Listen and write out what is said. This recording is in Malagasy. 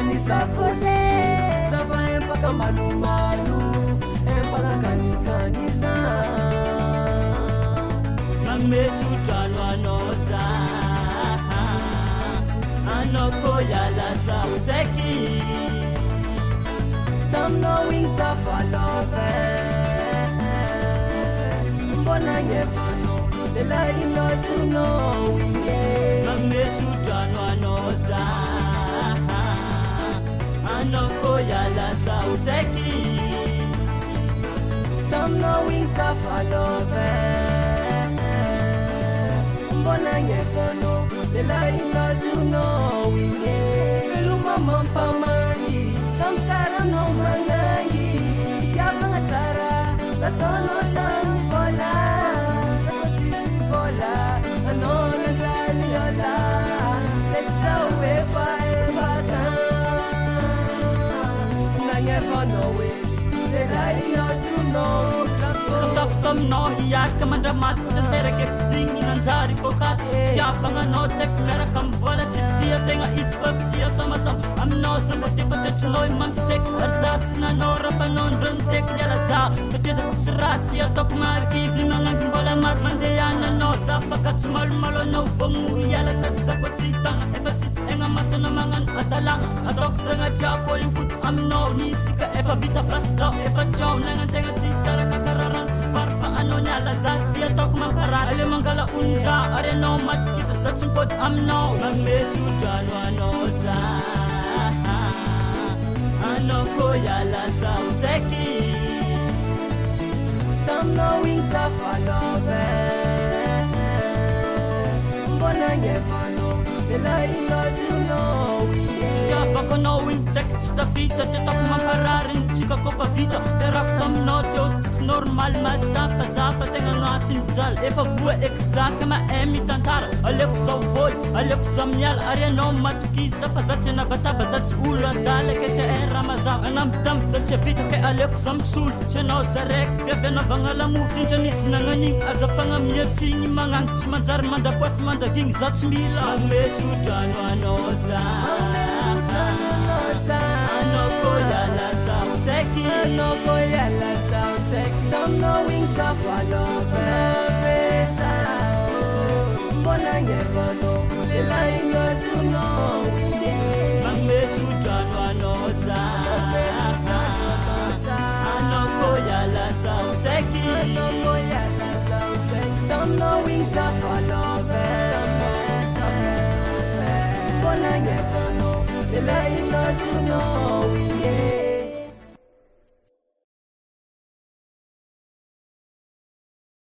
ni safole safa empaka malu malu empaka kaniza Mamechutano anoza Anoko yala sa uteki Tam knowing safa love Mbona nyefano Dela inosu knowing Mamechutano anoza Anoko yala sa uteki Tam knowing safa love Mbona nyefano Dela inosu knowing Eluma mampamangi Samtara no mangangi Yabang tara Tatono lang bola Sakotisi bola Ano na zaniola Seksa uwefa ebaka Nangyepano we Dela inosu no Saktam no iyar kamandra mat sentere ke sing nanzari pokat Yapanga no tek mera kambola sitia tenga ispak dia sama sam am no sabati pate sloi mam sek arzat na no rapanon druntek jala sa pate serat sia tok mar ki flimanga kambola mat mandeyana no zapakat mal malo no bongu yala sat sakwati tang efatis enga masana mangan atalang atok sanga chapo input am no ni sika eva vita plasa eva chau nanga tenga tisara kakararan parpa ano nyala zat sia tok mamparar ale mangala unja are no mat kisa sachimpot am no magmechu jano ano za ano ko yala za uteki Tam knowing safa love Mbona nyefano Dela inosu knowing Japa ko knowing tek chita vita chetok mampararin chika ko pa vita terak tam no teotis normal mat zapa zapa tenga ngatin jal efa vue exact ma emi tantara alek so vol alek samyal are no mat kisa pazache na bata bazach ula dale ke che ramazan anam tam zache vita ke alek sam sul che no zarek ke bena bangala mu sinjanis nangani azapanga miet singi mangang chimanjar manda pas manda king zach mila mechu jano anoza Anoko yala sa uteki Anoko yala sa uteki Tam knowing safa love Mbona nyefano Dela inosu knowing Magmechu jano anoza Anoko yala sa uteki Anoko yala sa uteki Tam knowing safa love Mbona nyefano Dela inosu knowing